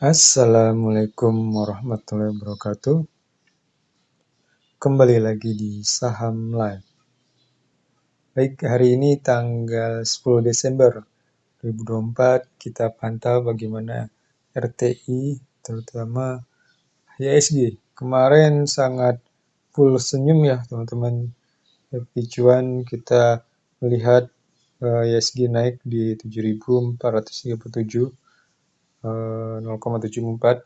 Assalamualaikum warahmatullahi wabarakatuh. Kembali lagi di Saham Live. Baik, hari ini tanggal 10 Desember 2024 kita pantau bagaimana RTI, terutama IHSG. Kemarin sangat full senyum ya teman-teman. Happy cuan kita melihat IHSG naik di 7.437, 0,74.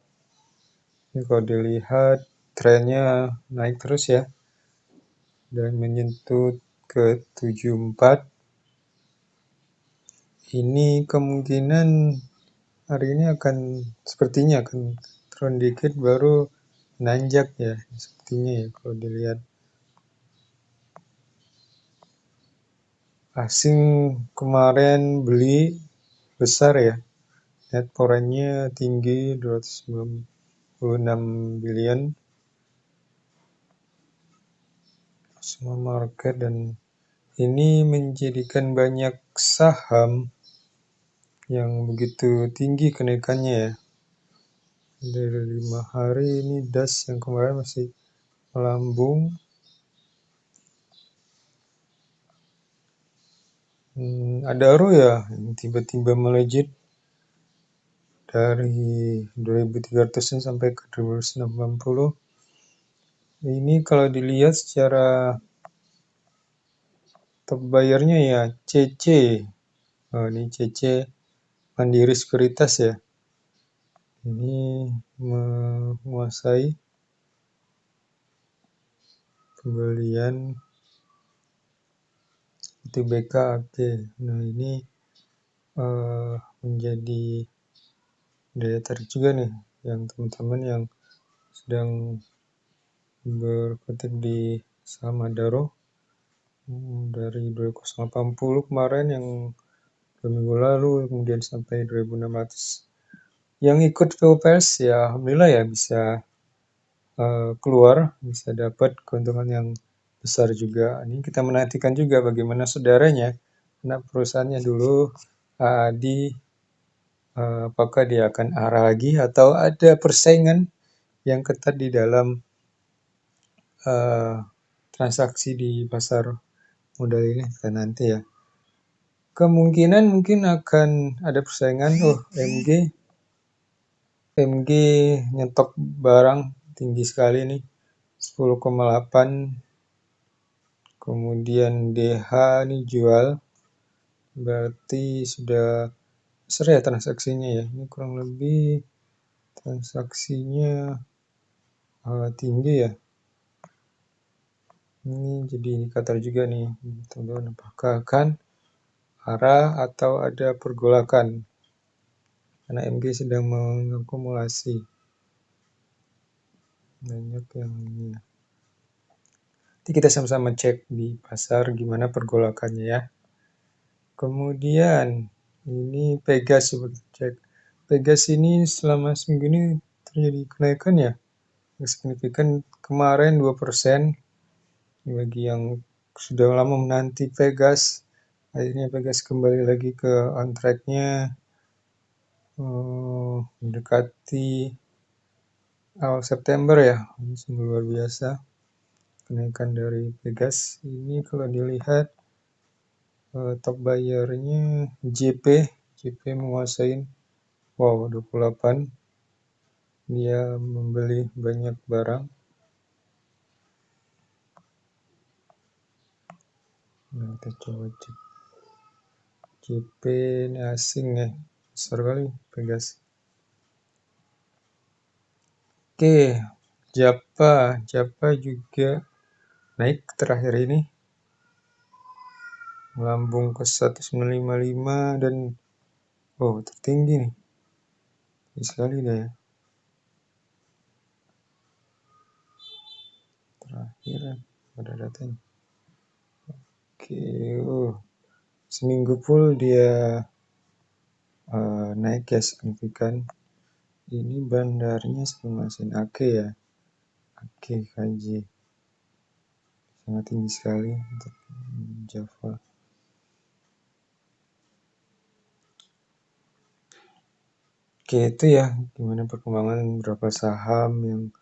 Ini kalau dilihat trennya naik terus ya, dan menyentuh ke 74. Ini kemungkinan hari ini sepertinya akan turun dikit baru nanjak ya, sepertinya ya kalau dilihat. Asing kemarin beli besar ya, net foreign-nya tinggi 296 billion. Semua market, dan ini menjadikan banyak saham yang begitu tinggi kenaikannya ya. Dari 5 hari ini DAS yang kemarin masih melambung. Ada ya yang tiba-tiba melejit dari 2.300 sampai ke 2.180. Ini kalau dilihat secara top buyer-nya ya CC. Ini CC Mandiri Sekuritas ya. Ini menguasai pembelian itu BKAP. Nah, ini menjadi daya tarik juga nih yang teman-teman yang sedang berkutik di saham Adaro dari 2080 kemarin, yang 2 minggu lalu, kemudian sampai 2.600. Yang ikut POPS ya alhamdulillah ya bisa keluar, bisa dapat keuntungan yang besar juga. Ini kita menantikan juga bagaimana saudaranya, anak perusahaannya dulu AADI, apakah dia akan arah lagi atau ada persaingan yang ketat di dalam transaksi di pasar modal ini. Kita nanti ya. Kemungkinan mungkin akan ada persaingan. MG nyetok barang tinggi sekali nih, 10,8. Kemudian DH ini jual, berarti sudah besar ya transaksinya ya. Ini kurang lebih transaksinya tinggi ya. Ini jadi indikator juga nih teman-teman, apakah akan arah atau ada pergolakan, karena MG sedang mengakumulasi banyak yang ini. Nanti kita sama-sama cek di pasar gimana pergolakannya ya. Kemudian ini Pegas, cek Pegas ini selama seminggu ini terjadi kenaikan ya, signifikan. Kemarin 2%. Bagi yang sudah lama menanti Pegas, akhirnya Pegas kembali lagi ke on track-nya, mendekati awal September ya. Ini sungguh luar biasa kenaikan dari Pegas. Ini kalau dilihat top buyer-nya JP menguasai 28. Dia membeli banyak barang. Nah, kita coba cek. JP ini asing ya, besar kali Pegas. Oke, Japa juga naik terakhir ini, melambung ke 1,955 dan tertinggi nih, tinggi sekali dah ya. Terakhir ada datanya. Oke, seminggu full dia naik ya signifikan. Ini bandarnya masih Aceh ya, Aceh KJ, sangat tinggi sekali untuk Java. Oke, itu ya gimana perkembangan beberapa saham yang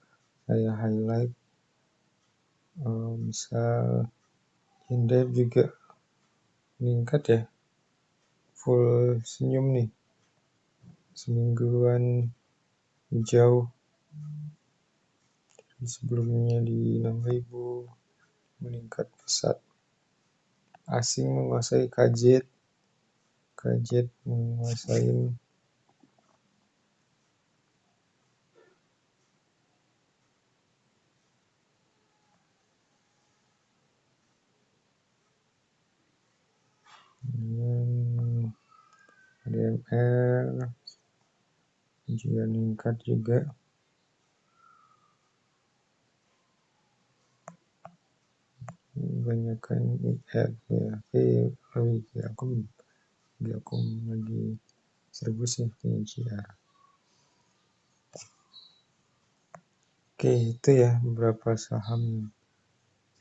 saya highlight. Misal indef juga meningkat ya, full senyum nih, semingguan hijau, sebelumnya di 6.000, meningkat pesat. Asing menguasai kajet menguasai ADMR juga meningkat juga. Banyakkan IF ya, aku lagi serbu sih GR. Oke, itu ya beberapa saham yang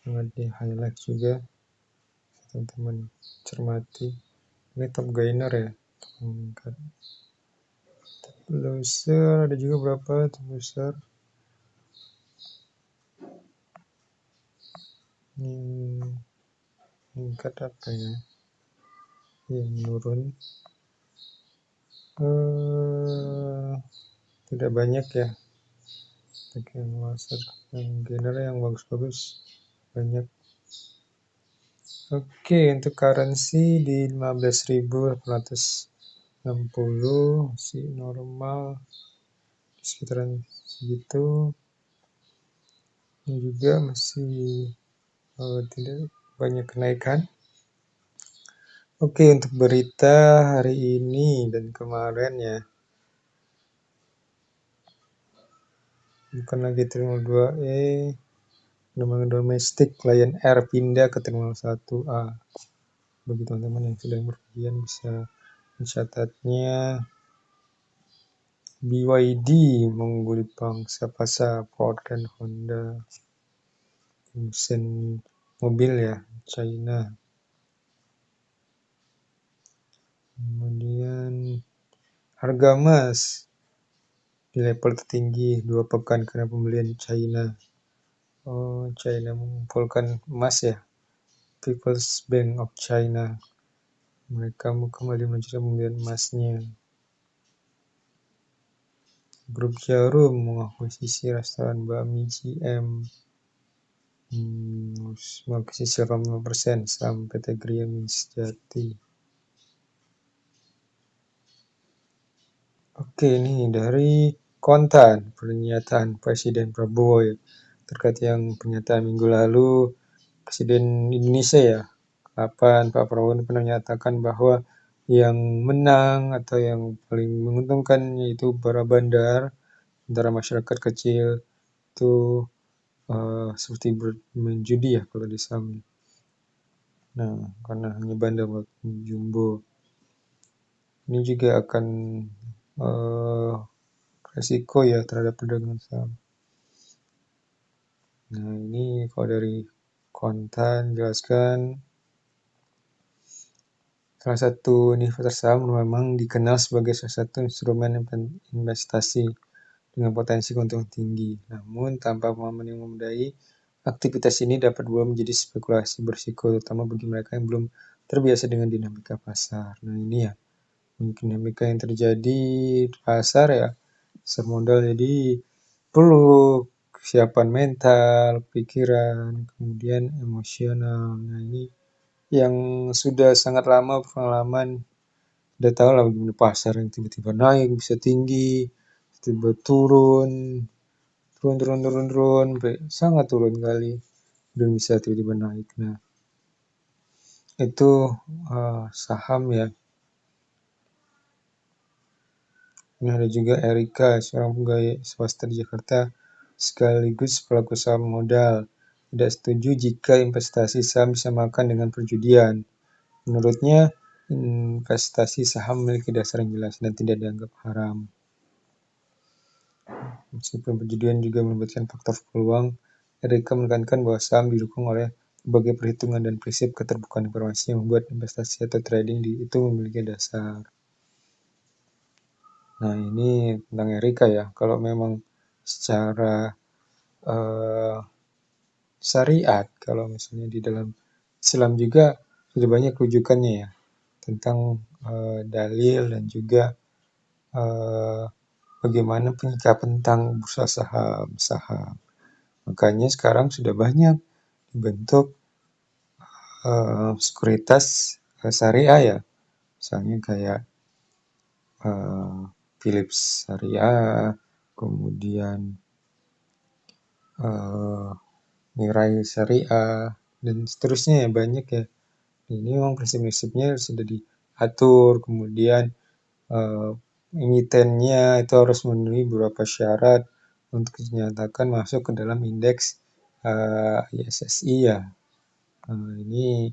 sangat di highlight juga, teman-teman cermati. Ini top gainer ya, meningkat. Loser ada juga berapa top loser. Meningkat apa ya? Yang menurun. Tidak banyak ya. Yang loser, yang gainer yang bagus-bagus banyak. Oke, untuk currency di 15.860 masih normal, sekitaran segitu. Ini juga masih tidak banyak kenaikan. Oke, untuk berita hari ini dan kemarin ya, bukan lagi Terminal 2E, penerbangan domestik Lion Air pindah ke Terminal 1A. Bagi teman-teman yang sedang berpergian bisa mencatatnya. BYD mengungguli pangsa pasar Ford dan Honda. Mesin mobil ya, China. Kemudian harga emas di level tertinggi 2 pekan karena pembelian China. China mengumpulkan emas ya. People's Bank of China. Mereka kembali melanjutkan pembelian emasnya. Grup Jarum mengakuisisi restoran Bami GM. Mengakuisisi 85% saham PT Gria Sejati. Oke, ini dari konten pernyataan Presiden Prabowo ya, terkait yang pernyataan minggu lalu Presiden Indonesia ya, kapan Pak Prabowo pernah menyatakan bahwa yang menang atau yang paling menguntungkan yaitu para bandar, antara masyarakat kecil itu seperti bermain judi ya kalau di saham. Nah, karena hanya bandar buat jumbo, ini juga akan resiko ya terhadap perdagangan saham. Nah, ini kalau dari konten jelaskan salah satu investor saham memang dikenal sebagai salah satu instrumen investasi dengan potensi keuntungan tinggi. Namun tanpa pemahaman yang memadai, aktivitas ini dapat berubah menjadi spekulasi berisiko, terutama bagi mereka yang belum terbiasa dengan dinamika pasar. Nah, ini ya dinamika yang terjadi di pasar ya, pasar modal, jadi perlu kesiapan mental, pikiran, kemudian emosional. Nah, ini yang sudah sangat lama pengalaman, udah tahu lah bagaimana pasar yang tiba-tiba naik bisa tinggi, tiba turun, sangat turun kali, dan bisa tiba-tiba naik. Nah, itu saham ya. Ini ada juga Erika, seorang pegawai swasta di Jakarta sekaligus pelaku saham modal. Tidak setuju jika investasi saham disamakan dengan perjudian. Menurutnya, investasi saham memiliki dasar yang jelas dan tidak dianggap haram. Meskipun perjudian juga melibatkan faktor peluang, Erika menekankan bahwa saham didukung oleh berbagai perhitungan dan prinsip keterbukaan informasi yang membuat investasi atau trading itu memiliki dasar. Nah, ini tentang Erika ya. Kalau memang secara syariat, kalau misalnya di dalam Islam juga sudah banyak rujukannya ya tentang dalil dan juga eh, bagaimana penyikapan tentang bursa saham. Makanya sekarang sudah banyak dibentuk sekuritas syariah ya, misalnya kayak eh, Philips Syariah, kemudian eh, Mirai Syariah, dan seterusnya ya banyak ya. Ini memang prinsip-prinsipnya sudah diatur, kemudian eh, emitennya itu harus memenuhi beberapa syarat untuk dinyatakan masuk ke dalam indeks ISSI ya. Ini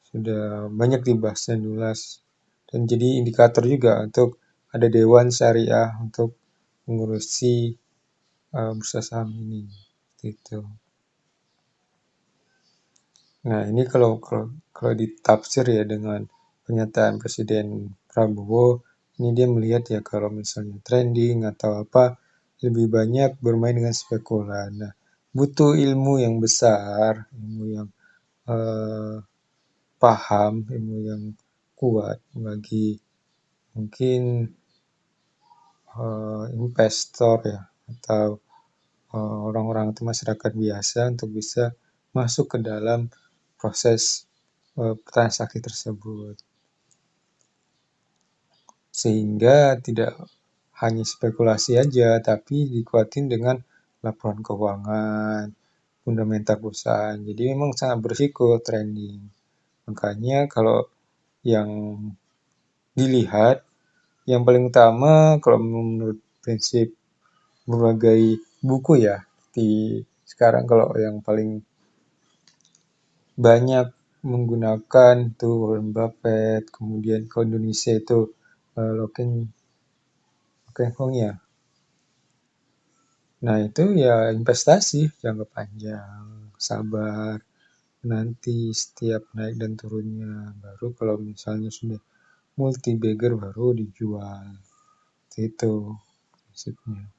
sudah banyak dibahas dan diulas dan jadi indikator juga untuk ada dewan syariah untuk mengurusi bursa saham ini. Gitu. Nah, ini kalau ditafsir ya dengan pernyataan Presiden Prabowo, ini dia melihat ya kalau misalnya trending atau apa lebih banyak bermain dengan spekulan. Nah, butuh ilmu yang besar, ilmu yang eh, paham, ilmu yang kuat bagi mungkin investor ya atau orang-orang atau masyarakat biasa untuk bisa masuk ke dalam proses transaksi tersebut. Sehingga tidak hanya spekulasi aja, tapi dikuatin dengan laporan keuangan, fundamental perusahaan. Jadi memang sangat berisiko trending. Makanya kalau yang dilihat, yang paling utama kalau menurut prinsip berbagai buku ya, di sekarang kalau yang paling banyak menggunakan tuh Warren Buffett, kemudian ke Indonesia itu Loken Hong ya. Nah itu ya investasi jangka panjang, sabar, nanti setiap naik dan turunnya. Baru kalau misalnya sudah multi bagger baru dijual. Itu prinsipnya.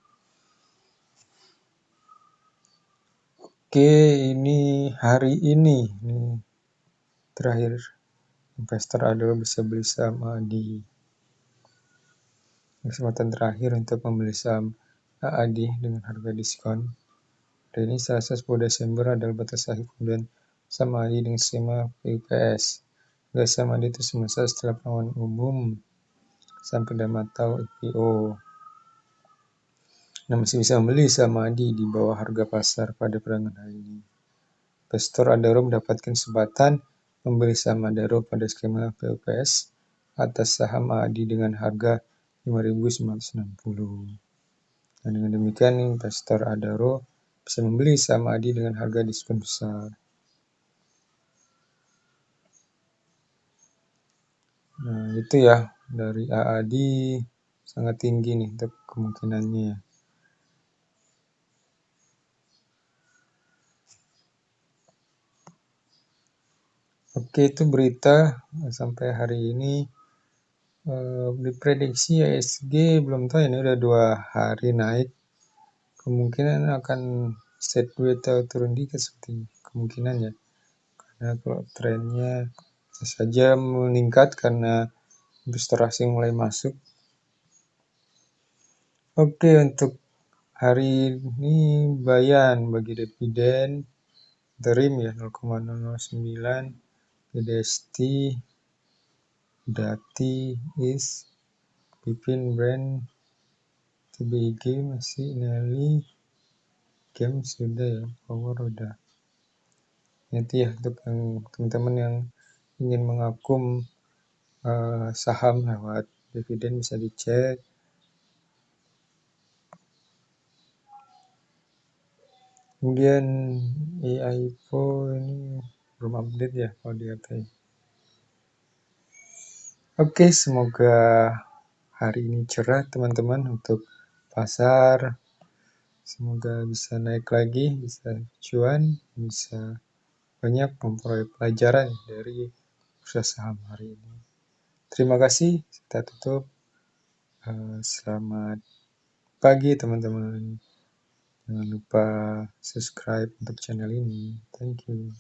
Oke, ini hari ini terakhir investor adalah bisa beli saham di kesempatan terakhir untuk membeli saham AAD dengan harga diskon. Hari ini Selasa 10 Desember adalah batas akhir kemudian saham AAD dengan skema PUPS. Harga saham AAD itu semasa setelah penawaran umum sampai dalam atau IPO. Nah, masih bisa membeli saham AAD di bawah harga pasar pada peragangan hari ini. Investor Adaro mendapatkan kesempatan membeli saham Adaro pada skema PUPS atas saham AAD dengan harga 5.960. Dan dengan demikian investor Adaro bisa membeli saham AAD dengan harga diskon besar. Nah, itu ya dari AAD sangat tinggi nih untuk kemungkinannya. Oke, itu berita sampai hari ini. Diprediksi ISG belum tahu ini udah 2 hari naik. Kemungkinan akan sideways atau turun dikit seperti kemungkinan ya. Karena kalau trennya bisa saja meningkat karena investor asing mulai masuk. Oke, untuk hari ini Bayan bagi dividen interim ya 0,009, PDST, Dati, IS, Pipin, Brand, TBIG masih Nelly, Game sudah ya, Power udah. Nanti ya untuk yang teman-teman yang ingin mengakum saham lewat dividen bisa dicek. Kemudian AIPO ini belum update ya kalau dikatain. Oke, semoga hari ini cerah teman-teman untuk pasar. Semoga bisa naik lagi, bisa cuan, bisa banyak memperoleh pelajaran dari bursa saham hari ini. Terima kasih, kita tutup. Selamat pagi teman-teman. Jangan lupa subscribe untuk channel ini. Thank you.